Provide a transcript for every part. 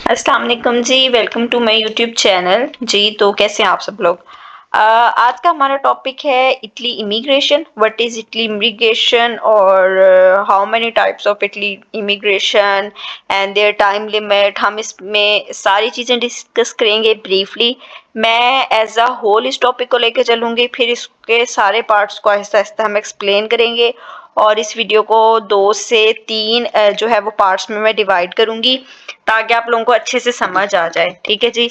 अस्सलाम वालेकुम जी, welcome to my YouTube channel ji. तो कैसे हैं आप सब लोग? आज का हमारा टॉपिक है Italy immigration. What is Italy immigration और how many types of Italy immigration and their time limit. हम इसमें सारी चीज़ें डिस्कस करेंगे ब्रीफली। मैं एज अ होल इस टॉपिक को लेकर चलूँगी, फिर इसके सारे पार्ट्स को आहिस्ता-आहिस्ता हम एक्सप्लेन करेंगे और इस वीडियो को 2 से 3 जो है वो पार्ट्स में मैं डिवाइड करूँगी ताकि आप लोगों को अच्छे से समझ आ जाए। ठीक है जी।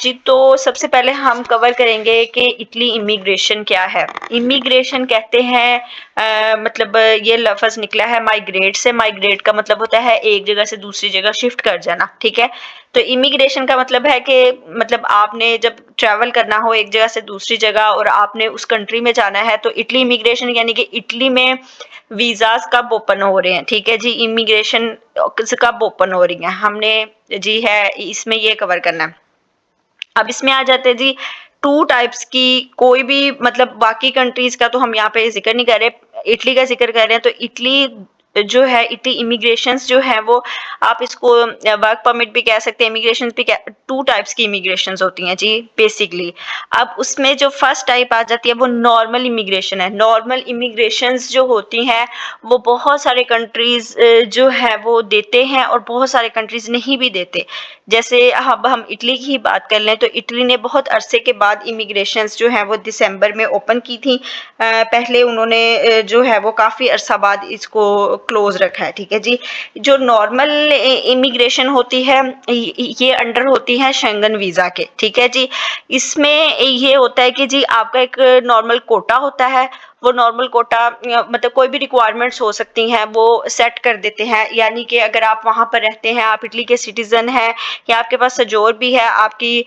जी, तो सबसे पहले हम कवर करेंगे कि इटली इमिग्रेशन क्या है। इमिग्रेशन कहते हैं मतलब ये लफ्ज़ निकला है माइग्रेट से। माइग्रेट का मतलब होता है एक जगह से दूसरी जगह शिफ्ट कर जाना। ठीक है। तो इमिग्रेशन का मतलब है कि मतलब आपने जब ट्रैवल करना हो एक जगह से दूसरी जगह और आपने उस कंट्री में जाना है, तो इटली इमिग्रेशन यानी कि इटली में वीज़ाज़ कब ओपन हो रहे हैं। ठीक है जी। इमिग्रेशन कब ओपन हो रही हैं हमने जी है इसमें ये कवर करना है। अब इसमें आ जाते हैं जी 2 टाइप्स की। कोई भी मतलब बाकी कंट्रीज़ का तो हम यहाँ पे ज़िक्र नहीं कर रहे, इटली का ज़िक्र कर रहे हैं। तो इटली जो है इटली इमिग्रेशंस जो है वो आप इसको वर्क परमिट भी कह सकते हैं, इमिग्रेशन भी कह 2 टाइप्स की इमिग्रेशंस होती हैं जी बेसिकली। अब उसमें जो फर्स्ट टाइप आ जाती है वो नॉर्मल इमिग्रेशन है। नॉर्मल इमिग्रेशंस जो होती हैं वो बहुत सारे कंट्रीज़ जो है वो देते हैं और बहुत सारे कंट्रीज़ नहीं भी देते। जैसे अब हम इटली की ही बात कर लें तो इटली ने बहुत अरसे के बाद इमिग्रेशंस जो हैं वो दिसंबर में ओपन की थी। पहले उन्होंने जो है वो काफ़ी अरसा बाद इसको क्लोज रखा है। ठीक है जी। जो नॉर्मल इमिग्रेशन होती है ये अंडर होती है शेंगन वीज़ा के। ठीक है जी। इसमें ये होता है कि जी आपका एक नॉर्मल कोटा होता है। वो नॉर्मल कोटा मतलब कोई भी रिक्वायरमेंट्स हो सकती हैं वो सेट कर देते हैं। यानी कि अगर आप वहाँ पर रहते हैं, आप इटली के सिटीज़न हैं या आपके पास सजोर भी है, आपकी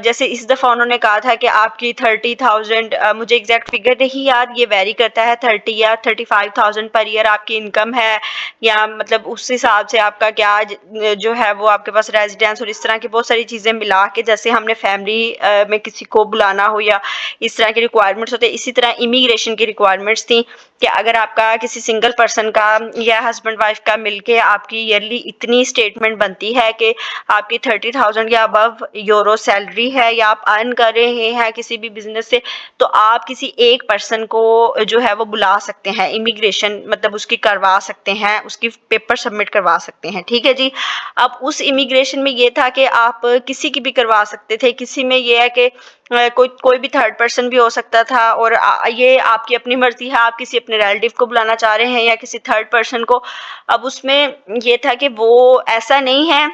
जैसे इस दफ़ा उन्होंने कहा था कि आपकी 30,000 मुझे एग्जैक्ट फिगर नहीं याद, ये वेरी करता है 30 या 35,000 पर ईयर आपकी इनकम है या मतलब उस हिसाब से आपका क्या जो है वो आपके पास रेजिडेंस और इस तरह की बहुत सारी चीज़ें मिला के जैसे हमने फैमिली में किसी को बुलाना हो या इस तरह की रिक्वायरमेंट्स होते हैं, इसी तरह इमिग्रेशन की रिक्वायरमेंट्स थी कि अगर आपका किसी सिंगल पर्सन का या हस्बैंड वाइफ का मिलके आपकी ईयरली इतनी स्टेटमेंट बनती है कि आपकी 30,000 या अबव यूरो सैलरी है या आप अर्न कर रहे हैं किसी भी बिजनेस से, तो आप किसी एक पर्सन को जो है वो बुला सकते हैं, इमिग्रेशन मतलब उसकी करवा सकते हैं, उसकी पेपर सबमिट करवा सकते हैं। ठीक है जी। अब उस इमिग्रेशन में ये था कि आप किसी की भी करवा सकते थे। किसी में ये है कि कोई कोई भी थर्ड पर्सन भी हो सकता था और ये आपकी अपनी मर्जी है, आप किसी अपने रिलेटिव को बुलाना चाह रहे हैं या किसी थर्ड पर्सन को। अब उसमें ये था कि वो ऐसा नहीं है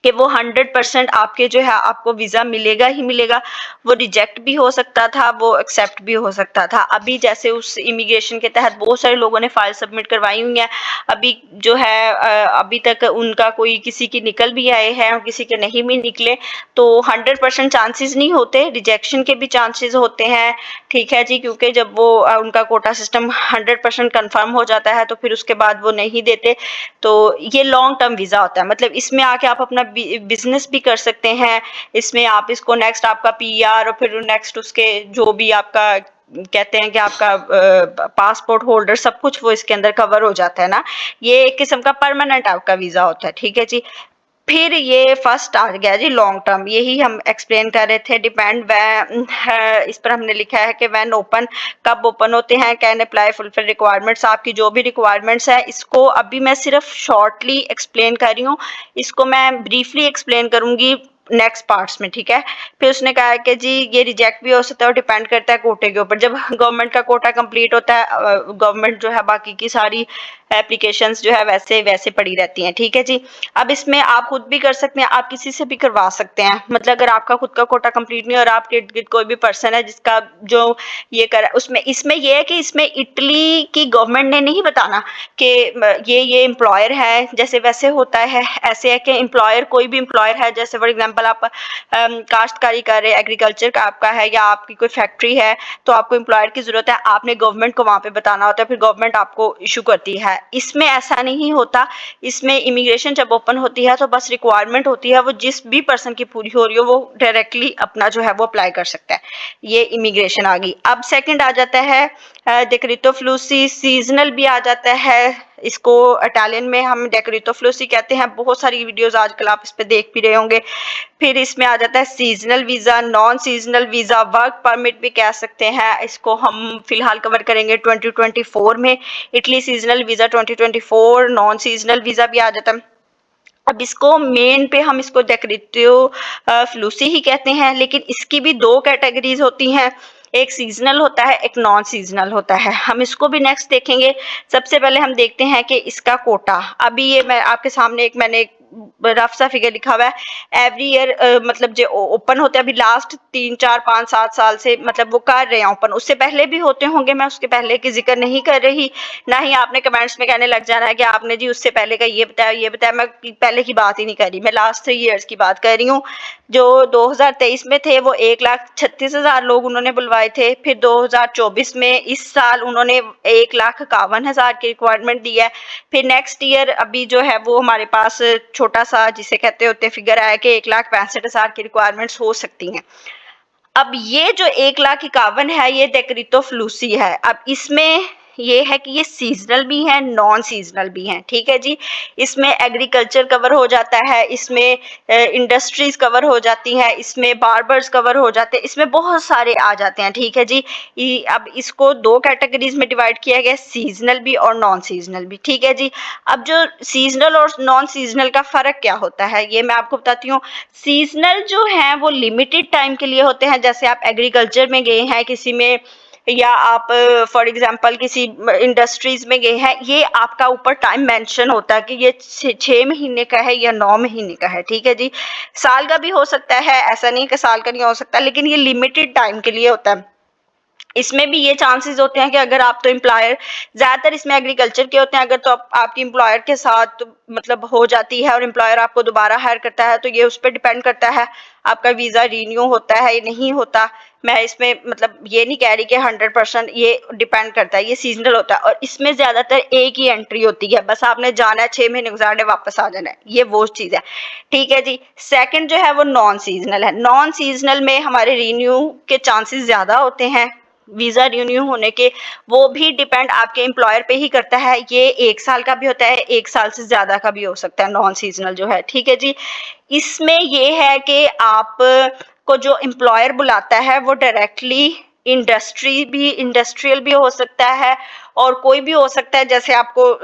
कि वो 100% आपके जो है आपको वीज़ा मिलेगा ही मिलेगा। वो रिजेक्ट भी हो सकता था, वो एक्सेप्ट भी हो सकता था। अभी जैसे उस इमिग्रेशन के तहत बहुत सारे लोगों ने फाइल सबमिट करवाई हुई हैं। अभी जो है अभी तक उनका कोई किसी की निकल भी आए हैं और किसी के नहीं भी निकले। तो 100% चांसेस नहीं होते, रिजेक्शन के भी चांसेस होते हैं। ठीक है जी। क्योंकि जब वो उनका कोटा सिस्टम 100% कंफर्म हो जाता है तो फिर उसके बाद वो नहीं देते। तो ये लॉन्ग टर्म वीज़ा होता है, मतलब इसमें आके आप अपना बिजनेस भी कर सकते हैं। इसमें आप इसको नेक्स्ट आपका पीआर और फिर नेक्स्ट उसके जो भी आपका कहते हैं कि आपका पासपोर्ट होल्डर सब कुछ वो इसके अंदर कवर हो जाता है ना। ये एक किस्म का परमानेंट आपका वीज़ा होता है। ठीक है जी। फिर ये फर्स्ट आ गया जी लॉन्ग टर्म, यही हम एक्सप्लेन कर रहे थे। डिपेंड इस पर हमने लिखा है कि व्हेन ओपन, कब ओपन होते हैं, कैन अप्लाई फुलफिल रिक्वायरमेंट्स, आपकी जो भी रिक्वायरमेंट्स है। इसको अभी मैं सिर्फ शॉर्टली एक्सप्लेन कर रही हूँ, इसको मैं ब्रीफली एक्सप्लेन करूंगी नेक्स्ट पार्ट्स में। ठीक है। फिर उसने कहा है कि जी ये रिजेक्ट भी हो सकता है और डिपेंड करता है कोटे के ऊपर। जब गवर्नमेंट का कोटा कंप्लीट होता है गवर्नमेंट जो है बाकी की सारी एप्लीकेशंस जो है वैसे वैसे पड़ी रहती हैं। ठीक है जी। अब इसमें आप खुद भी कर सकते हैं, आप किसी से भी करवा सकते हैं। मतलब अगर आपका खुद का कोटा कंप्लीट नहीं और आपके इर्द गिर्द कोई भी पर्सन है जिसका जो ये कर उसमें इसमें ये है कि इसमें इटली की गवर्नमेंट ने नहीं बताना कि ये एम्प्लॉयर है। जैसे वैसे होता है ऐसे है कि एम्प्लॉयर कोई भी एम्प्लॉयर है, जैसे फॉर एग्जांपल आप काश्तकारी कर रहे हैं, एग्रीकल्चर का आपका है या आपकी कोई फैक्ट्री है, तो आपको एम्प्लॉयर की जरूरत है, आपने गवर्नमेंट को वहां पे बताना होता है, फिर गवर्नमेंट आपको इशू करती है। इसमें ऐसा नहीं होता। इसमें इमिग्रेशन जब ओपन होती है तो बस रिक्वायरमेंट होती है, वो जिस भी पर्सन की पूरी हो रही हो वो डायरेक्टली अपना जो है वो अप्लाई कर सकता है। ये इमिग्रेशन आ गई। अब सेकंड आ जाता है डेक्रेटो फ्लूसी सीजनल भी आ जाता है, इसको इटालियन में हम डेक्रेटो फ्लूसी कहते हैं। बहुत सारी वीडियोस आजकल आप इस पे देख भी रहे होंगे। फिर इसमें आ जाता है seasonal visa, non seasonal visa, work permit भी कह सकते हैं। इसको हम फिलहाल कवर करेंगे 2024 में। Italy seasonal visa 2024, non seasonal visa भी आ जाता है। अब इसको मेन पे हम इसको डेकोरेटिव फ्लूसी ही कहते हैं, लेकिन इसकी भी दो कैटेगरीज होती हैं, एक सीजनल होता है, एक नॉन सीजनल होता है। हम इसको भी नेक्स्ट देखेंगे। सबसे पहले हम देखते हैं कि इसका कोटा, अभी ये मैं आपके सामने एक मैंने रफ सा फिगर लिखा हुआ है। एवरी ईयर मतलब जो ओपन होते हैं अभी लास्ट 3 4 5 7 साल से, मतलब वो कर रहे हैं ओपन, उससे पहले भी होते होंगे, मैं उसके पहले की जिक्र नहीं कर रही। ना ही आपने कमेंट्स में कहने लग जाना है कि आपने जी उससे पहले का ये बताया। मैं पहले की बात ही नहीं कर रही, मैं लास्ट 3 ईयर्स की बात कर रही हूँ। जो 2023 में थे वो 1,36,000 लोग उन्होंने बुलवाए थे। फिर 2024 में इस साल उन्होंने 1,51,000 की रिक्वायरमेंट दी है। फिर नेक्स्ट ईयर अभी जो है वो हमारे पास छोटा सा जिसे कहते होते फिगर आया कि 1,65,000 की रिक्वायरमेंट्स हो सकती हैं। अब ये जो 1,51,000 है ये डेक्रेटो फ्लूसी है। अब इसमें ये है कि ये सीजनल भी है, नॉन सीजनल भी है, ठीक है जी। इसमें एग्रीकल्चर कवर हो जाता है, इसमें इंडस्ट्रीज कवर हो जाती हैं, इसमें बार्बर्स कवर हो जाते हैं, इसमें बहुत सारे आ जाते हैं, ठीक है जी। अब इसको दो कैटेगरीज में डिवाइड किया गया, सीजनल भी और नॉन सीजनल भी, ठीक है जी। अब जो सीजनल और नॉन सीजनल का फर्क क्या होता है ये मैं आपको बताती हूँ। सीजनल जो है वो लिमिटेड टाइम के लिए होते हैं, जैसे आप एग्रीकल्चर में गए हैं किसी में, या आप फॉर एग्जांपल किसी इंडस्ट्रीज में गए हैं, ये आपका ऊपर टाइम मेंशन होता है कि ये 6 महीने का है या 9 महीने का है, ठीक है जी। साल का भी हो सकता है, ऐसा नहीं कि साल का नहीं हो सकता, लेकिन ये लिमिटेड टाइम के लिए होता है। इसमें भी ये चांसेस होते हैं कि अगर आप तो एम्प्लॉयर, ज्यादातर इसमें एग्रीकल्चर के होते हैं, अगर तो आपकी एम्प्लॉयर के साथ तो मतलब हो जाती है और एम्प्लॉयर आपको दोबारा हायर करता है, तो ये उस पर डिपेंड करता है आपका वीजा रीन्यू होता है या नहीं होता। मैं इसमें मतलब ये नहीं कह रही कि 100% ये डिपेंड करता है, ये सीजनल होता है। और इसमें ज्यादातर एक ही एंट्री होती है, बस आपने जाना है 6 महीने गुजारने वापस आ जाना है, ये वो चीज है, ठीक है जी। सेकंड जो है वो नॉन सीजनल है। नॉन सीजनल में हमारे रीन्यू के चांसेस ज्यादा होते हैं, वीजा रिन्यू होने के। वो भी डिपेंड आपके एम्प्लॉयर पे ही करता है, ये 1 साल का भी होता है, 1 साल से ज्यादा का भी हो सकता है नॉन सीजनल जो है, ठीक है जी। इसमें ये है कि आप को जो एम्प्लॉयर बुलाता है वो डायरेक्टली इंडस्ट्रियल भी हो सकता है, और कोई भी हो सकता है, जैसे आपको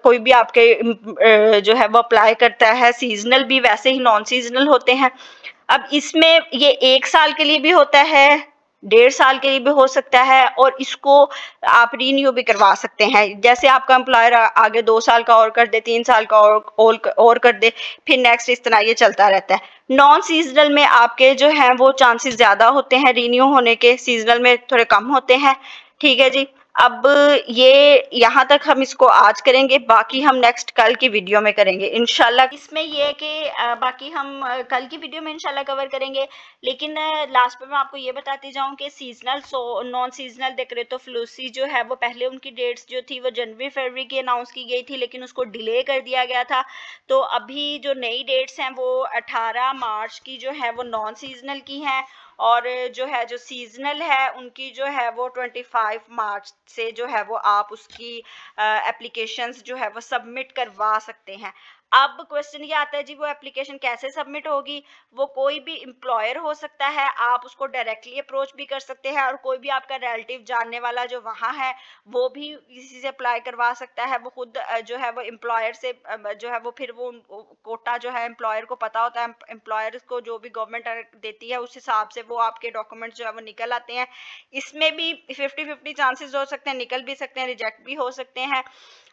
कोई भी आपके जो है वो अप्लाई करता है सीजनल भी, वैसे ही नॉन सीजनल होते हैं। अब इसमें ये 1 साल के लिए भी होता है, 1.5 साल के लिए भी हो सकता है, और इसको आप रीन्यू भी करवा सकते हैं। जैसे आपका एम्प्लॉयर आगे 2 साल का और कर दे, 3 साल का और कर दे, फिर नेक्स्ट इस तरह ये चलता रहता है। नॉन सीजनल में आपके जो है वो चांसेस ज्यादा होते हैं रीन्यू होने के, सीजनल में थोड़े कम होते हैं, ठीक है जी। अब ये यहाँ तक हम इसको आज करेंगे, बाकी हम नेक्स्ट कल की वीडियो में करेंगे इंशाल्लाह। इसमें ये है कि बाकी हम कल की वीडियो में इंशाल्लाह कवर करेंगे। लेकिन लास्ट में मैं आपको ये बताती जाऊं कि सीजनल नॉन सीजनल डेक्रेटो फ्लूसी जो है वो पहले उनकी डेट्स जो थी वो जनवरी फरवरी की अनाउंस की गई थी, लेकिन उसको डिले कर दिया गया था। तो अभी जो नई डेट्स हैं वो 18 मार्च की जो है वो नॉन सीजनल की हैं, और जो है जो सीजनल है उनकी जो है वो 25 मार्च से जो है वो आप उसकी एप्लीकेशंस जो है वो सबमिट करवा सकते हैं। अब क्वेश्चन ये आता है जी वो एप्लीकेशन कैसे सबमिट होगी। वो कोई भी एम्प्लॉयर हो सकता है, आप उसको डायरेक्टली अप्रोच भी कर सकते हैं, और कोई भी आपका रिलेटिव जानने वाला जो वहाँ है वो भी किसी से अप्लाई करवा सकता है। वो खुद जो है वो एम्प्लॉयर से जो है वो फिर वो कोटा जो है एम्प्लॉयर को पता होता है, एम्प्लॉयर को जो भी गवर्नमेंट देती है उस हिसाब से वो आपके डॉक्यूमेंट्स जो है वो निकल आते हैं। इसमें भी 50-50 चांसेस हो सकते हैं, निकल भी सकते हैं, रिजेक्ट भी हो सकते हैं।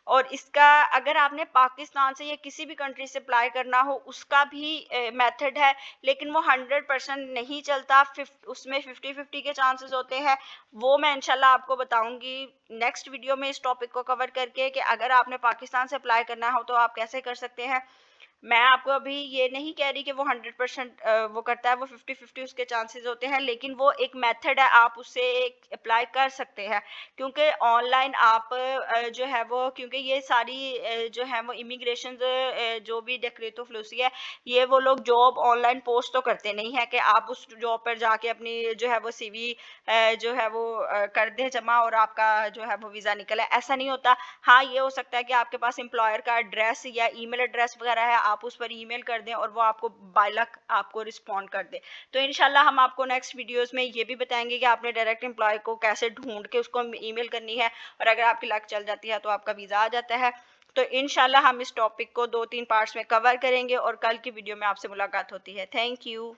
और इसका अगर आपने पाकिस्तान से या किसी भी कंट्री से अप्लाई करना हो उसका भी मेथड है, लेकिन वो 100% नहीं चलता, उसमें 50-50 के चांसेस होते हैं। वो मैं इंशाल्लाह आपको बताऊंगी नेक्स्ट वीडियो में इस टॉपिक को कवर करके कि अगर आपने पाकिस्तान से अप्लाई करना हो तो आप कैसे कर सकते हैं। मैं आपको अभी ये नहीं कह रही कि वो 100% वो करता है, वो 50-50 उसके चांसेस होते हैं, लेकिन वो एक मेथड है, आप उसे अप्लाई कर सकते हैं। क्योंकि ऑनलाइन आप जो है वो, क्योंकि ये सारी जो है वो इमिग्रेशन जो भी डिक्रेटो फ्लूसी है, ये वो लोग जॉब ऑनलाइन पोस्ट तो करते नहीं है कि आप उस जॉब पर जाके अपनी जो है वो सीवी जो है वो कर दें जमा और आपका जो है वो वीज़ा निकले, ऐसा नहीं होता। हाँ, ये हो सकता है कि आपके पास एम्प्लॉयर का एड्रेस या ईमेल एड्रेस वगैरह है, आप उस पर ईमेल कर दें और वो आपको बाय लक आपको रिस्पॉन्ड कर दे। तो इंशाल्लाह हम आपको नेक्स्ट वीडियोस में ये भी बताएंगे कि आपने डायरेक्ट एम्प्लॉय को कैसे ढूंढ के उसको ईमेल करनी है, और अगर आपकी लक चल जाती है तो आपका वीज़ा आ जाता है। तो इंशाल्लाह हम इस टॉपिक को 2-3 पार्ट्स में कवर करेंगे और कल की वीडियो में आपसे मुलाकात होती है। Thank you.